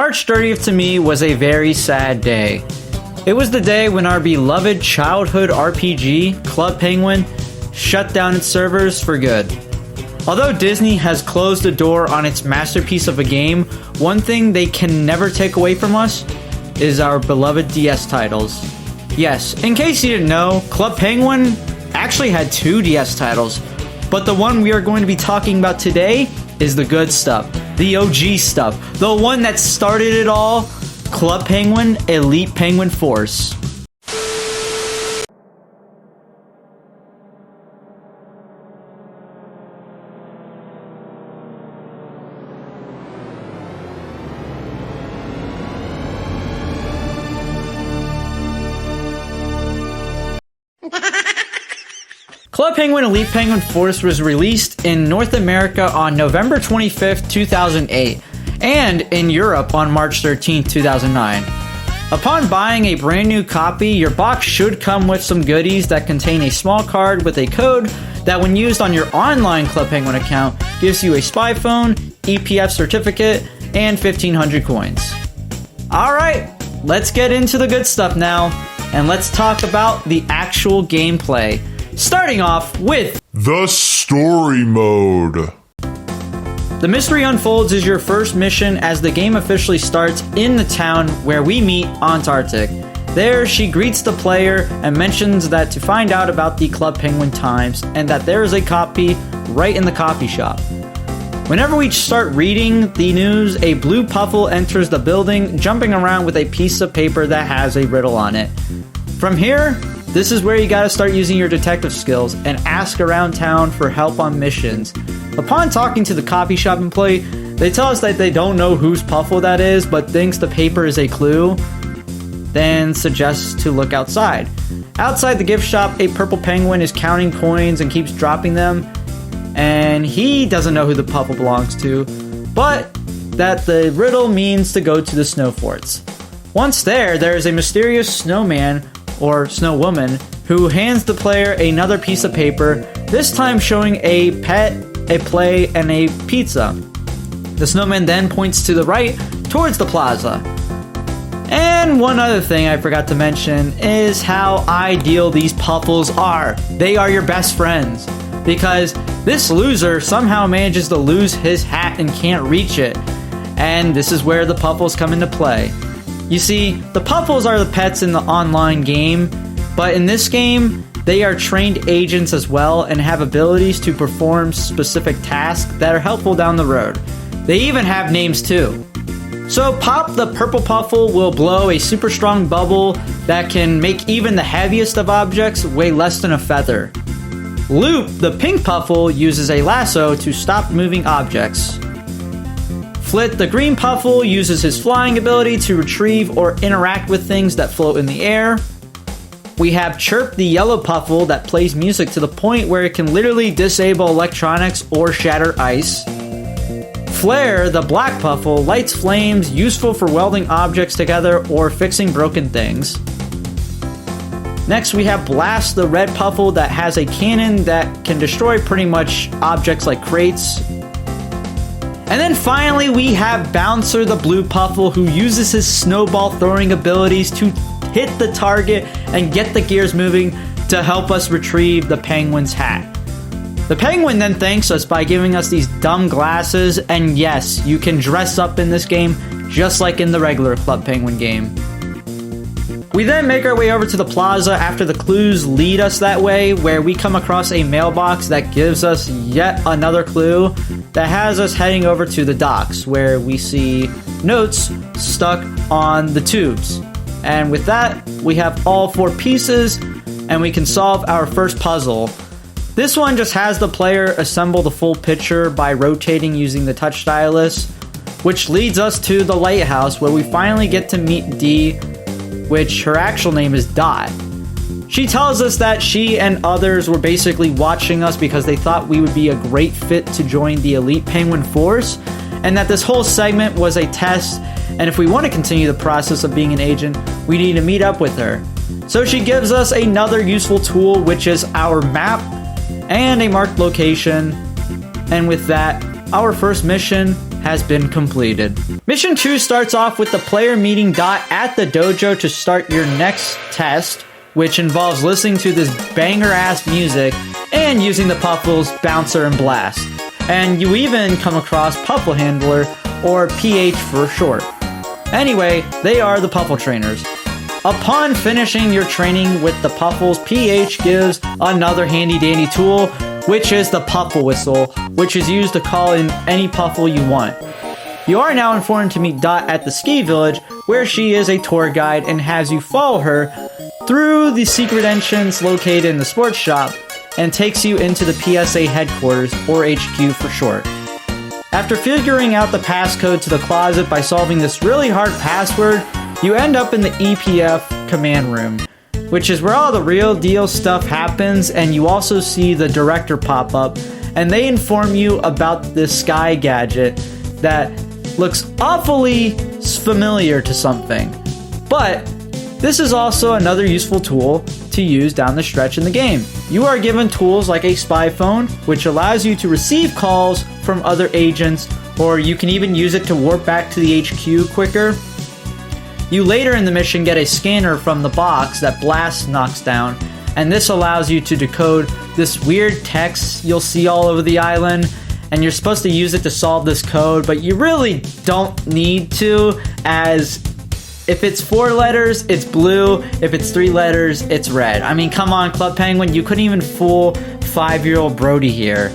March 30th to me was a very sad day. It was the day when our beloved childhood RPG, Club Penguin, shut down its servers for good. Although Disney has closed the door on its masterpiece of a game, one thing they can never take away from us is our beloved DS titles. Yes, in case you didn't know, Club Penguin actually had 2 DS titles, but the one we are going to be talking about today is the good stuff, the OG stuff, the one that started it all, Club Penguin Elite Penguin Force. Club Penguin Elite Penguin Force was released in North America on November 25th, 2008, and in Europe on March 13th, 2009. Upon buying a brand new copy, your box should come with some goodies that contain a small card with a code that, when used on your online Club Penguin account, gives you a spy phone, EPF certificate, and 1,500 coins. Alright, let's get into the good stuff now, and let's talk about the actual gameplay. Starting off with the story mode. The Mystery Unfolds is your first mission as the game officially starts in the town where we meet Antarctic. There, she greets the player and mentions that to find out about the Club Penguin Times and that there is a copy right in the coffee shop. Whenever we start reading the news, a blue puffle enters the building, jumping around with a piece of paper that has a riddle on it. From here, this is where you gotta start using your detective skills and ask around town for help on missions. Upon talking to the coffee shop employee, they tell us that they don't know whose puffle that is, but thinks the paper is a clue, then suggests to look outside. Outside the gift shop, a purple penguin is counting coins and keeps dropping them, and he doesn't know who the puffle belongs to, but that the riddle means to go to the snow forts. Once there is a mysterious snowman or snow woman who hands the player another piece of paper, this time showing a pet, a play, and a pizza. The snowman then points to the right towards the plaza. And one other thing I forgot to mention is how ideal these puffles are. They are your best friends, because this loser somehow manages to lose his hat and can't reach it. And this is where the puffles come into play. You see, the puffles are the pets in the online game, but in this game, they are trained agents as well and have abilities to perform specific tasks that are helpful down the road. They even have names too. So Pop, the purple puffle, will blow a super strong bubble that can make even the heaviest of objects weigh less than a feather. Loop, the pink puffle, uses a lasso to stop moving objects. Flit, the green puffle, uses his flying ability to retrieve or interact with things that float in the air. We have Chirp, the yellow puffle, that plays music to the point where it can literally disable electronics or shatter ice. Flare, the black puffle, lights flames useful for welding objects together or fixing broken things. Next we have Blast, the red puffle, that has a cannon that can destroy pretty much objects like crates. And then finally we have Bouncer, the blue puffle, who uses his snowball throwing abilities to hit the target and get the gears moving to help us retrieve the penguin's hat. The penguin then thanks us by giving us these dumb glasses, and yes, you can dress up in this game just like in the regular Club Penguin game. We then make our way over to the plaza after the clues lead us that way, where we come across a mailbox that gives us yet another clue that has us heading over to the docks, where we see notes stuck on the tubes. And with that, we have all 4 pieces, and we can solve our first puzzle. This one just has the player assemble the full picture by rotating using the touch stylus, which leads us to the lighthouse, where we finally get to meet Dee, which her actual name is Dot. She tells us that she and others were basically watching us because they thought we would be a great fit to join the Elite Penguin Force, and that this whole segment was a test, and if we want to continue the process of being an agent, we need to meet up with her. So she gives us another useful tool, which is our map and a marked location, and with that, our first mission has been completed. Mission 2 starts off with the player meeting Dot at the dojo to start your next test, which involves listening to this banger-ass music and using the Puffles, Bouncer, and Blast. And you even come across Puffle Handler, or PH for short. Anyway, they are the Puffle trainers. Upon finishing your training with the Puffles, PH gives another handy-dandy tool, which is the Puffle Whistle, which is used to call in any Puffle you want. You are now informed to meet Dot at the ski village, where she is a tour guide and has you follow her through the secret entrance located in the sports shop and takes you into the PSA headquarters, or HQ for short. After figuring out the passcode to the closet by solving this really hard password, you end up in the EPF command room, which is where all the real deal stuff happens, and you also see the director pop up, and they inform you about this Sky gadget that looks awfully familiar to something. But this is also another useful tool to use down the stretch in the game. You are given tools like a spy phone, which allows you to receive calls from other agents, or you can even use it to warp back to the HQ quicker. You later in the mission get a scanner from the box that Blast knocks down, and this allows you to decode this weird text you'll see all over the island, and you're supposed to use it to solve this code, but you really don't need to, as if it's 4 letters, it's blue. If it's 3 letters, it's red. I mean, come on, Club Penguin, you couldn't even fool 5-year-old Brody here.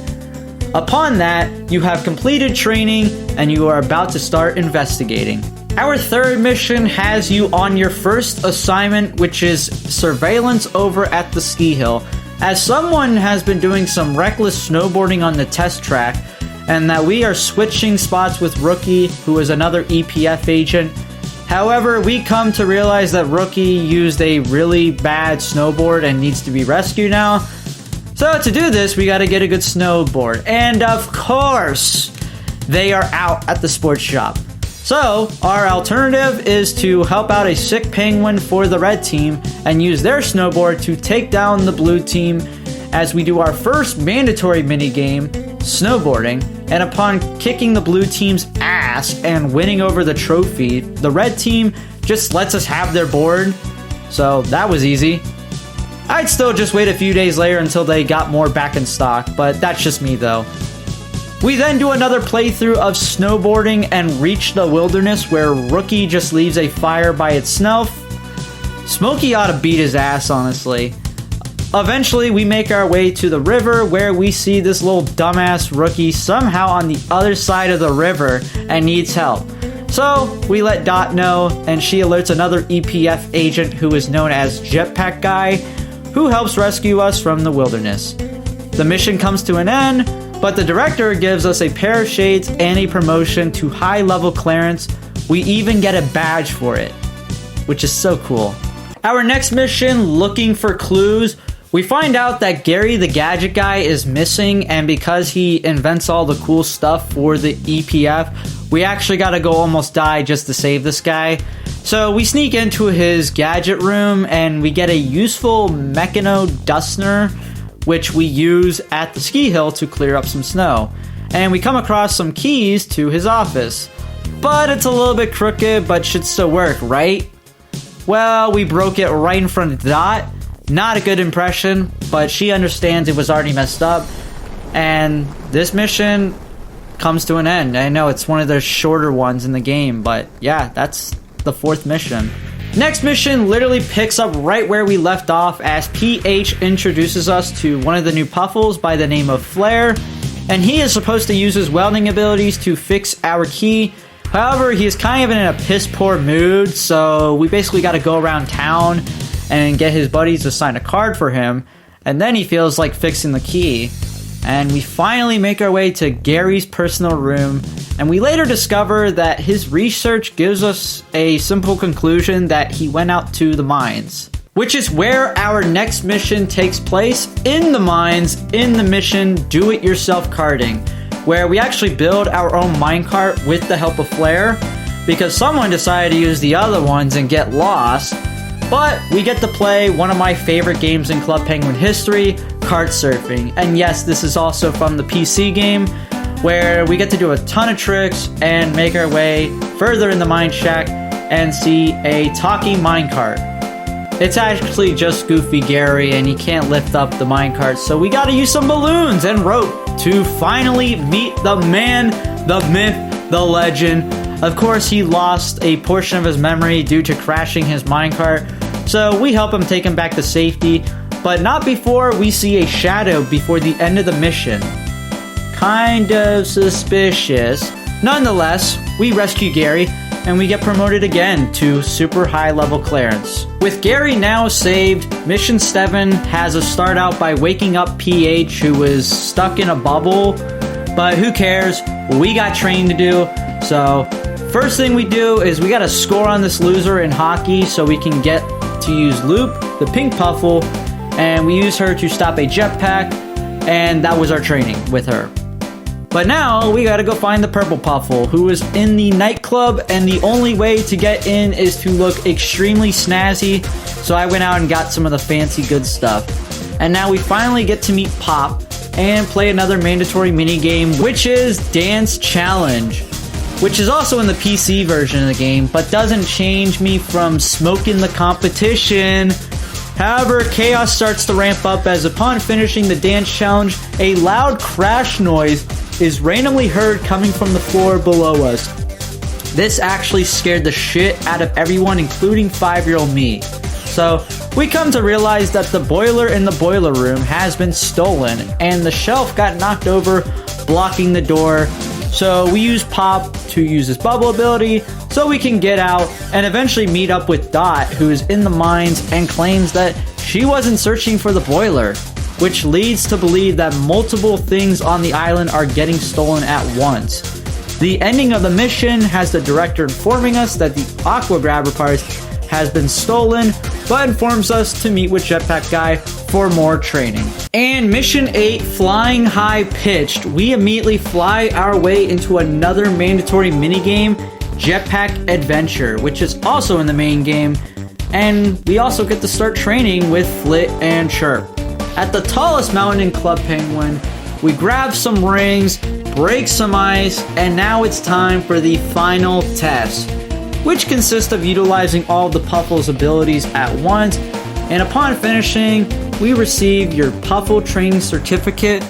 Upon that, you have completed training, and you are about to start investigating. Our third mission has you on your first assignment, which is surveillance over at the ski hill, as someone has been doing some reckless snowboarding on the test track, and that we are switching spots with Rookie, who is another EPF agent. However, we come to realize that Rookie used a really bad snowboard and needs to be rescued now. So to do this, we gotta get a good snowboard. And of course, they are out at the sports shop. So our alternative is to help out a sick penguin for the red team and use their snowboard to take down the blue team as we do our first mandatory minigame, snowboarding. And upon kicking the blue team's ass and winning over the trophy, the red team just lets us have their board. So that was easy. I'd still just wait a few days later until they got more back in stock, but that's just me though. We then do another playthrough of snowboarding and reach the wilderness where Rookie just leaves a fire by itself. Smokey ought to beat his ass, honestly. Eventually, we make our way to the river where we see this little dumbass Rookie somehow on the other side of the river and needs help. So, we let Dot know, and she alerts another EPF agent who is known as Jetpack Guy, who helps rescue us from the wilderness. The mission comes to an end, but the director gives us a pair of shades and a promotion to high-level clearance. We even get a badge for it, which is so cool. Our next mission, looking for clues, we find out that Gary the Gadget Guy is missing, and because he invents all the cool stuff for the EPF, we actually gotta go almost die just to save this guy. So we sneak into his gadget room and we get a useful Mechano Dustner, which we use at the ski hill to clear up some snow. And we come across some keys to his office. But it's a little bit crooked, but should still work, right? Well, we broke it right in front of Dot. Not a good impression, but she understands it was already messed up. And this mission comes to an end. I know it's one of the shorter ones in the game, but yeah, that's the 4th mission. Next mission literally picks up right where we left off as PH introduces us to one of the new Puffles by the name of Flare, and he is supposed to use his welding abilities to fix our key. However, he is kind of in a piss poor mood, so we basically got to go around town and get his buddies to sign a card for him, and then he feels like fixing the key. And we finally make our way to Gary's personal room, and we later discover that his research gives us a simple conclusion that he went out to the mines, which is where our next mission takes place, in the mines, in the mission Do-It-Yourself Karting, where we actually build our own minecart with the help of Flare, because someone decided to use the other ones and get lost. But we get to play one of my favorite games in Club Penguin history, kart surfing. And yes, this is also from the PC game, where we get to do a ton of tricks and make our way further in the mine shack and see a talking minecart. It's actually just Goofy Gary and he can't lift up the minecart, so we gotta use some balloons and rope to finally meet the man, the myth, the legend. Of course, he lost a portion of his memory due to crashing his minecart, so we help him take him back to safety, but not before we see a shadow before the end of the mission. Kind of suspicious. Nonetheless, we rescue Gary and we get promoted again to super high level clearance. With Gary now saved, Mission 7 has us start out by waking up PH, who was stuck in a bubble, but who cares? We got training to do. So first thing we do is we gotta score on this loser in hockey so we can get to use Loop, the pink Puffle, and we use her to stop a jetpack, and that was our training with her. But now we gotta go find the purple Puffle, who is in the nightclub, and the only way to get in is to look extremely snazzy, so I went out and got some of the fancy good stuff. And now we finally get to meet Pop and play another mandatory minigame, which is Dance Challenge, which is also in the PC version of the game, but doesn't change me from smoking the competition. However, chaos starts to ramp up as upon finishing the dance challenge, a loud crash noise is randomly heard coming from the floor below us. This actually scared the shit out of everyone, including 5-year-old me. So we come to realize that the boiler in the boiler room has been stolen and the shelf got knocked over, blocking the door. So we use Pop to use his bubble ability so we can get out and eventually meet up with Dot, who is in the mines and claims that she wasn't searching for the boiler, which leads to believe that multiple things on the island are getting stolen at once. The ending of the mission has the director informing us that the Aqua Grabber parts has been stolen, but informs us to meet with Jetpack Guy for more training. And Mission 8, Flying High Pitched, we immediately fly our way into another mandatory minigame, Jetpack Adventure, which is also in the main game, and we also get to start training with Flit and Chirp. At the tallest mountain in Club Penguin, we grab some rings, break some ice, and now it's time for the final test, which consists of utilizing all of the Puffle's abilities at once, and upon finishing, we receive your Puffle Training Certificate,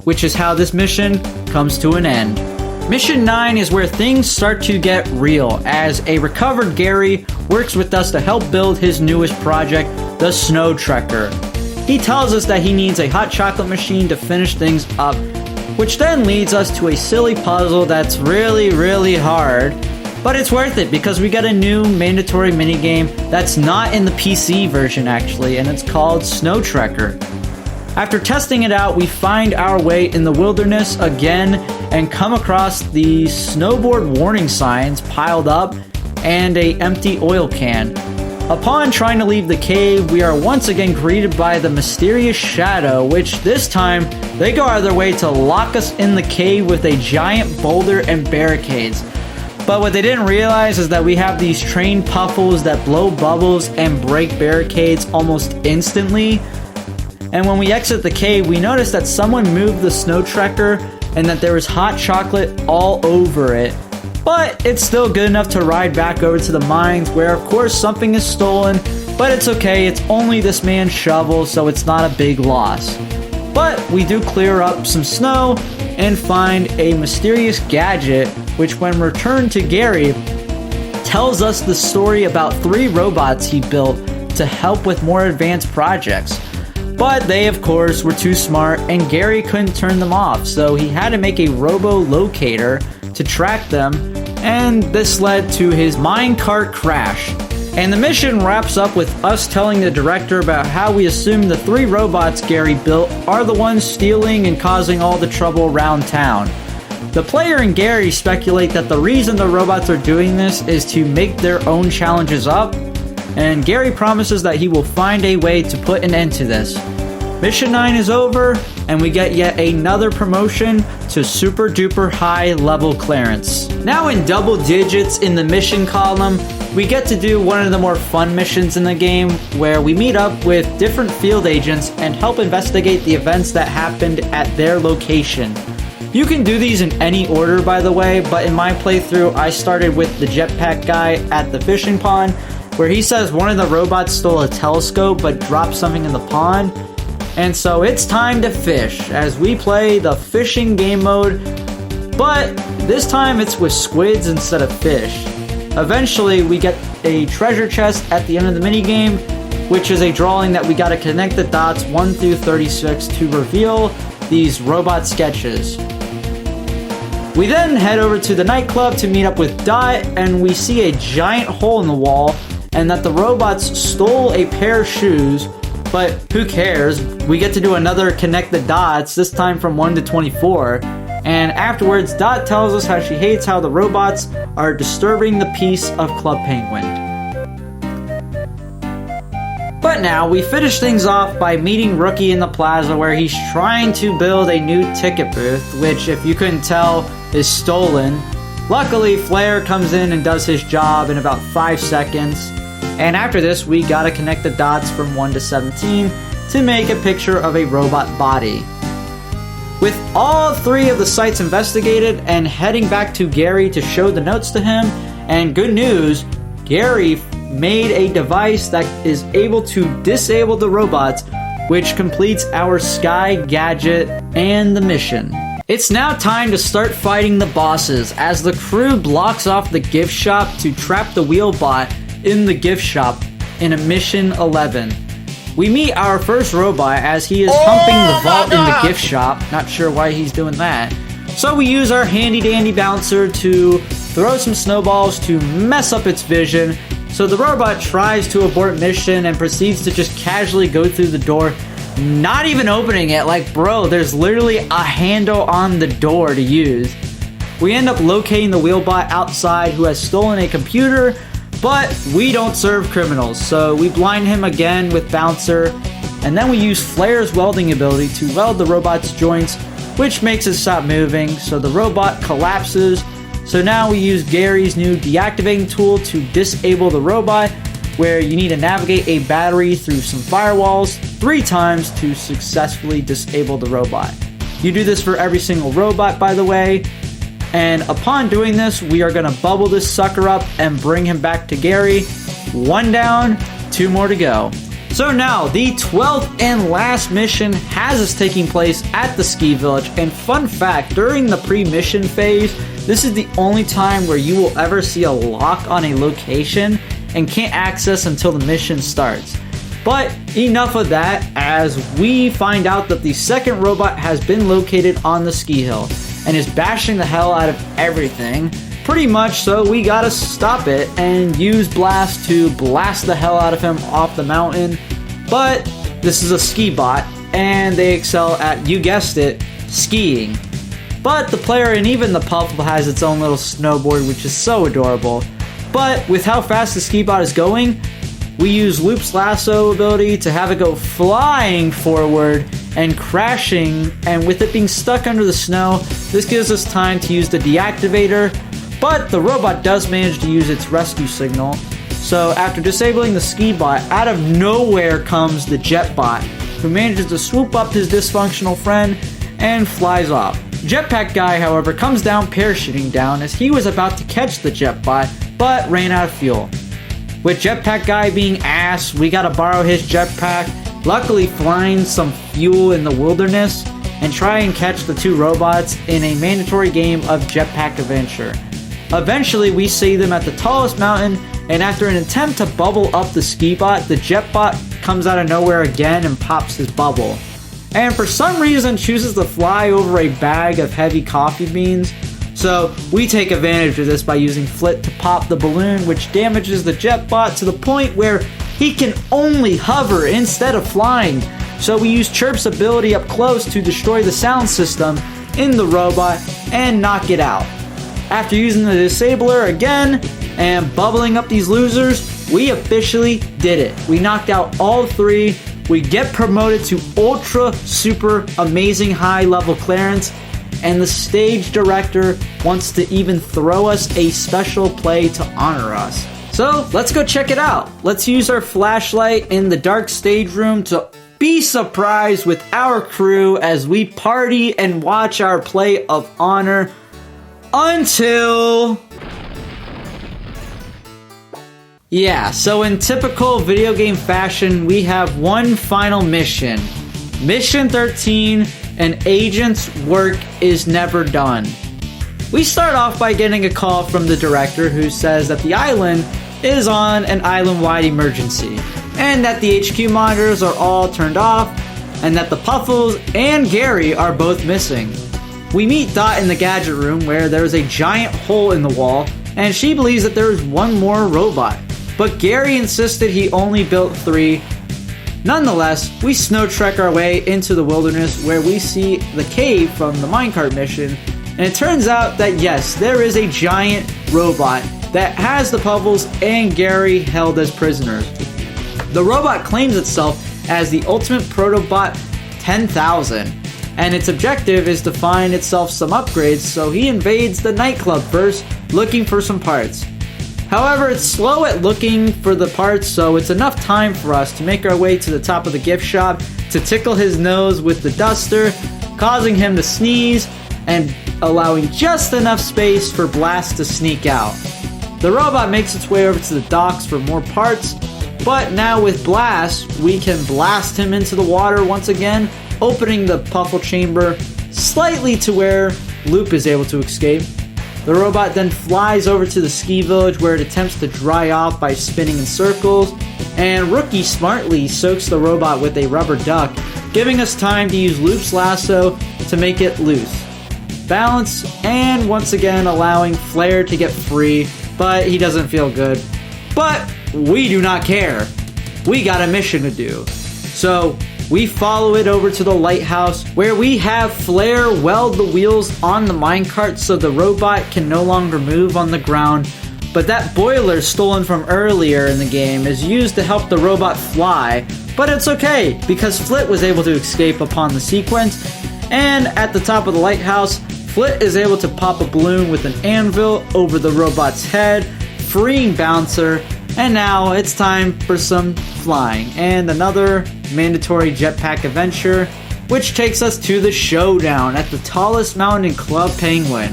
which is how this mission comes to an end. Mission 9 is where things start to get real, as a recovered Gary works with us to help build his newest project, the Snow Trekker. He tells us that he needs a hot chocolate machine to finish things up, which then leads us to a silly puzzle that's really hard, but it's worth it because we get a new mandatory minigame that's not in the PC version actually, and it's called Snow Trekker. After testing it out, we find our way in the wilderness again and come across the snowboard warning signs piled up and an empty oil can. Upon trying to leave the cave, we are once again greeted by the mysterious shadow, which this time they go out of their way to lock us in the cave with a giant boulder and barricades. But what they didn't realize is that we have these trained Puffles that blow bubbles and break barricades almost instantly. And when we exit the cave, we notice that someone moved the Snow Trekker and that there was hot chocolate all over it. But it's still good enough to ride back over to the mines, where of course something is stolen, but it's okay, it's only this man's shovel, so it's not a big loss. But we do clear up some snow and find a mysterious gadget, which when returned to Gary, tells us the story about 3 robots he built to help with more advanced projects. But they, of course, were too smart and Gary couldn't turn them off, so he had to make a robo-locator to track them, and this led to his minecart crash. And the mission wraps up with us telling the director about how we assume the 3 robots Gary built are the ones stealing and causing all the trouble around town. The player and Gary speculate that the reason the robots are doing this is to make their own challenges up, and Gary promises that he will find a way to put an end to this. Mission 9 is over, and we get yet another promotion to super duper high level clearance. Now in double digits in the mission column, we get to do one of the more fun missions in the game, where we meet up with different field agents and help investigate the events that happened at their location. You can do these in any order, by the way, but in my playthrough, I started with the jetpack guy at the fishing pond, where he says one of the robots stole a telescope but dropped something in the pond. And so it's time to fish as we play the fishing game mode, but this time it's with squids instead of fish. Eventually, we get a treasure chest at the end of the minigame, which is a drawing that we gotta connect the dots 1 through 36 to reveal these robot sketches. We then head over to the nightclub to meet up with Dot, and we see a giant hole in the wall and that the robots stole a pair of shoes, but who cares? We get to do another connect the dots, this time from 1 to 24. And afterwards, Dot tells us how she hates how the robots are disturbing the peace of Club Penguin. But now, we finish things off by meeting Rookie in the plaza where he's trying to build a new ticket booth, which, if you couldn't tell, is stolen. Luckily, Flair comes in and does his job in about 5 seconds. And after this, we gotta connect the dots from 1 to 17 to make a picture of a robot body. With all 3 of the sites investigated and heading back to Gary to show the notes to him, and good news, Gary made a device that is able to disable the robots, which completes our Sky gadget and the mission. It's now time to start fighting the bosses as the crew blocks off the gift shop to trap the Wheelbot in the gift shop in a mission 11. We meet our first robot as he is humping the vault in the gift shop. Not sure why he's doing that. So we use our handy dandy bouncer to throw some snowballs to mess up its vision. So the robot tries to abort mission and proceeds to just casually go through the door, not even opening it. Like, bro, there's literally a handle on the door to use. We end up locating the Wheelbot outside who has stolen a computer, but we don't serve criminals, so we blind him again with Bouncer, and then we use Flair's welding ability to weld the robot's joints, which makes it stop moving, so the robot collapses. So now we use Gary's new deactivating tool to disable the robot, where you need to navigate a battery through some firewalls 3 times to successfully disable the robot. You do this for every single robot, by the way. And upon doing this, we are going to bubble this sucker up and bring him back to Gary. 1 down, 2 more to go. So now, the 12th and last mission has us taking place at the ski village. And fun fact, during the pre-mission phase, this is the only time where you will ever see a lock on a location and can't access until the mission starts. But enough of that, as we find out that the second robot has been located on the ski hill and is bashing the hell out of everything. Pretty much, so we gotta stop it and use Blast to blast the hell out of him off the mountain. But this is a ski bot, and they excel at, you guessed it, skiing. But the player and even the Puffle has its own little snowboard, which is so adorable. But with how fast the ski bot is going, we use Loop's lasso ability to have it go flying forward and crashing, and with it being stuck under the snow, this gives us time to use the deactivator, but the robot does manage to use its rescue signal. So after disabling the ski bot, out of nowhere comes the jetbot, who manages to swoop up his dysfunctional friend and flies off. Jetpack guy, however, comes down parachuting down as he was about to catch the jetbot, but ran out of fuel. With Jetpack Guy being ass, we gotta borrow his jetpack, luckily find some fuel in the wilderness, and try and catch the 2 robots in a mandatory game of Jetpack Adventure. Eventually, we see them at the tallest mountain, and after an attempt to bubble up the ski bot, the jetbot comes out of nowhere again and pops his bubble. And for some reason chooses to fly over a bag of heavy coffee beans. So we take advantage of this by using Flit to pop the balloon, which damages the jetbot to the point where he can only hover instead of flying. So we use Chirp's ability up close to destroy the sound system in the robot and knock it out. After using the disabler again and bubbling up these losers, we officially did it. We knocked out all 3. We get promoted to ultra super amazing high level clearance, and the stage director wants to even throw us a special play to honor us. So let's go check it out. Let's use our flashlight in the dark stage room to be surprised with our crew as we party and watch our play of honor until... Yeah, so in typical video game fashion, we have one final mission. Mission 13, an agent's work is never done. We start off by getting a call from the director who says that the island is on an island-wide emergency, and that the HQ monitors are all turned off, and that the Puffles and Gary are both missing. We meet Dot in the gadget room where there is a giant hole in the wall, and she believes that there is one more robot. But Gary insisted he only built 3. Nonetheless, we snow trek our way into the wilderness where we see the cave from the minecart mission, and it turns out that yes, there is a giant robot that has the Puffles and Gary held as prisoners. The robot claims itself as the ultimate Protobot 10,000, and its objective is to find itself some upgrades, so he invades the nightclub first, looking for some parts. However, it's slow at looking for the parts, so it's enough time for us to make our way to the top of the gift shop to tickle his nose with the duster, causing him to sneeze and allowing just enough space for Blast to sneak out. The robot makes its way over to the docks for more parts, but now with Blast, we can blast him into the water once again, opening the Puffle chamber slightly to where Loop is able to escape. The robot then flies over to the ski village where it attempts to dry off by spinning in circles, and Rookie smartly soaks the robot with a rubber duck, giving us time to use Loop's lasso to make it loose. Balance, and once again allowing Flare to get free, but he doesn't feel good. But we do not care. We got a mission to do. So we follow it over to the lighthouse where we have Flare weld the wheels on the minecart so the robot can no longer move on the ground. But that boiler stolen from earlier in the game is used to help the robot fly. But it's okay because Flit was able to escape upon the sequence. And at the top of the lighthouse, Flit is able to pop a balloon with an anvil over the robot's head, freeing Bouncer. And now it's time for some flying and another mandatory jetpack adventure, which takes us to the showdown at the tallest mountain in Club Penguin.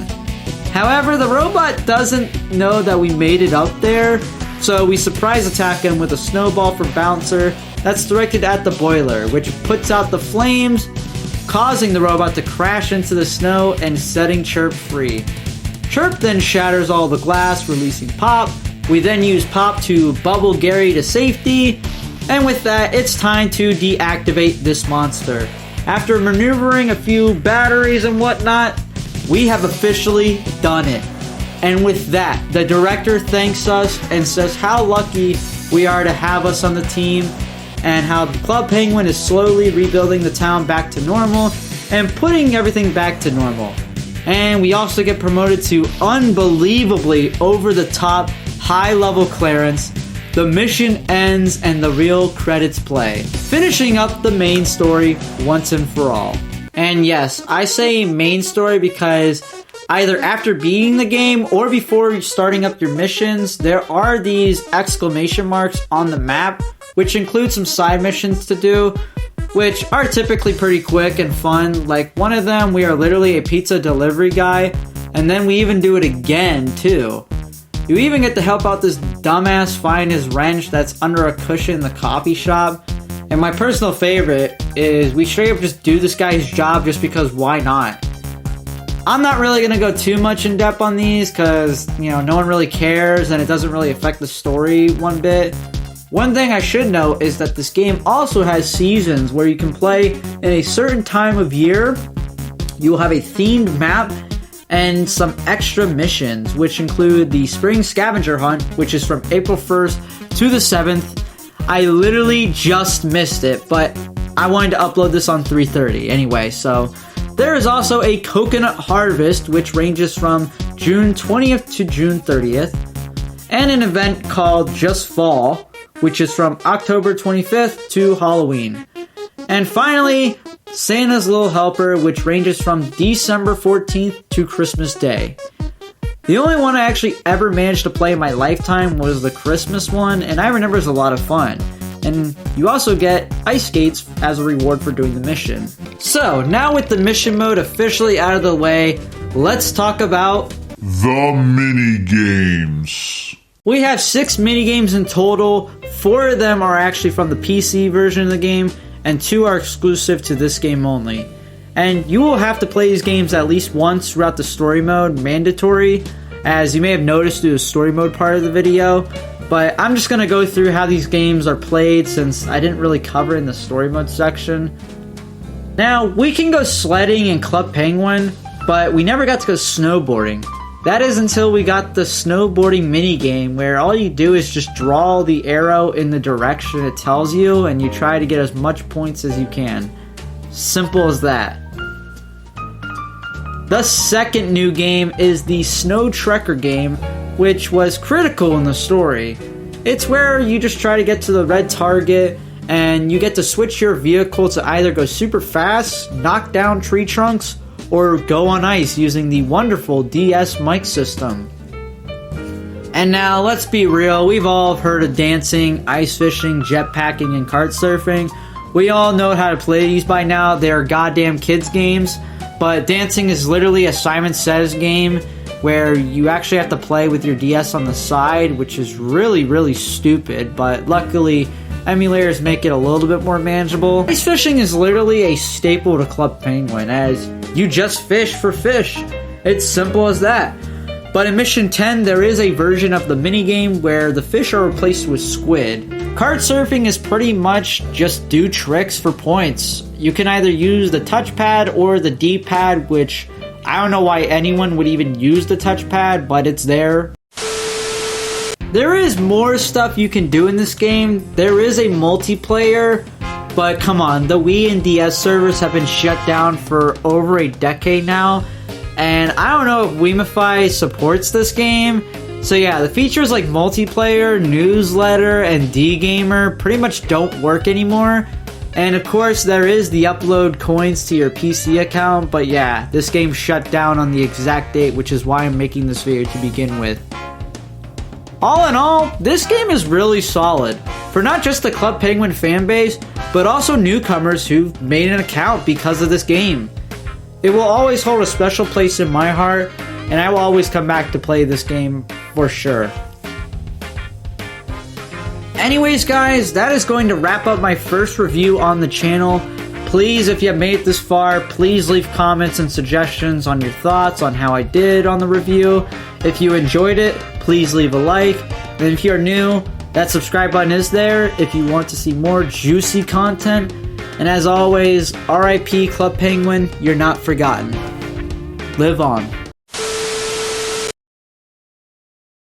However, the robot doesn't know that we made it up there, so we surprise attack him with a snowball for Bouncer that's directed at the boiler, which puts out the flames, causing the robot to crash into the snow and setting Chirp free. Chirp then shatters all the glass, releasing Pop. We then use Pop to bubble Gary to safety, and with that, it's time to deactivate this monster. After maneuvering a few batteries and whatnot, we have officially done it. And with that, the director thanks us and says how lucky we are to have us on the team, and how Club Penguin is slowly rebuilding the town back to normal and putting everything back to normal. And we also get promoted to unbelievably over-the-top high-level clearance. The mission ends and the real credits play, finishing up the main story once and for all. And yes, I say main story because either after beating the game or before starting up your missions, there are these exclamation marks on the map, which include some side missions to do, which are typically pretty quick and fun. Like one of them, we are literally a pizza delivery guy, and then we even do it again too. You even get to help out this dumbass find his wrench that's under a cushion in the coffee shop. And my personal favorite is we straight up just do this guy's job just because why not? I'm not really going to go too much in depth on these because, no one really cares and it doesn't really affect the story one bit. One thing I should note is that this game also has seasons where you can play in a certain time of year. You will have a themed map and some extra missions, which include the Spring Scavenger Hunt, which is from April 1st to the 7th. I literally just missed it, but I wanted to upload this on 3:30 anyway, so there is also a Coconut Harvest, which ranges from June 20th to June 30th, and an event called Just Fall, which is from October 25th to Halloween. And finally, Santa's Little Helper, which ranges from December 14th to Christmas Day. The only one I actually ever managed to play in my lifetime was the Christmas one, and I remember it was a lot of fun. and you also get ice skates as a reward for doing the mission. So, now with the mission mode officially out of the way, let's talk about the mini games. We have 6 minigames in total. 4 of them are actually from the PC version of the game, and 2 are exclusive to this game only. And you will have to play these games at least once throughout the story mode, mandatory, as you may have noticed through the story mode part of the video. But I'm just going to go through how these games are played since I didn't really cover in the story mode section. Now, we can go sledding in Club Penguin, but we never got to go snowboarding. That is until we got the snowboarding minigame, where all you do is just draw the arrow in the direction it tells you, and you try to get as much points as you can. Simple as that. The second new game is the Snow Trekker game, which was critical in the story. It's where you just try to get to the red target, and you get to switch your vehicle to either go super fast, knock down tree trunks, or go on ice using the wonderful DS mic system. And now, let's be real, we've all heard of dancing, ice fishing, jetpacking, and kart surfing. We all know how to play these by now. They're goddamn kids games, but dancing is literally a Simon Says game where you actually have to play with your DS on the side, which is really stupid, but luckily emulators make it a little bit more manageable. Ice fishing is literally a staple to Club Penguin, as you just fish for fish. It's simple as that. But in Mission 10, there is a version of the minigame where the fish are replaced with squid. Kart surfing is pretty much just do tricks for points. You can either use the touchpad or the D-pad, which I don't know why anyone would even use the touchpad, but it's there. There is more stuff you can do in this game. There is a multiplayer, but come on, the Wii and DS servers have been shut down for over a decade now, and I don't know if Wiimify supports this game. So yeah, the features like multiplayer, newsletter, and D-Gamer pretty much don't work anymore. And of course, there is the upload coins to your PC account, but yeah, this game shut down on the exact date, which is why I'm making this video to begin with. All in all, this game is really solid, for not just the Club Penguin fanbase, but also newcomers who've made an account because of this game. It will always hold a special place in my heart, and I will always come back to play this game for sure. Anyways guys, that is going to wrap up my first review on the channel. Please, if you have made it this far, please leave comments and suggestions on your thoughts on how I did on the review. If you enjoyed it, please leave a like. And if you're new, that subscribe button is there if you want to see more juicy content. And as always, RIP Club Penguin, you're not forgotten. Live on.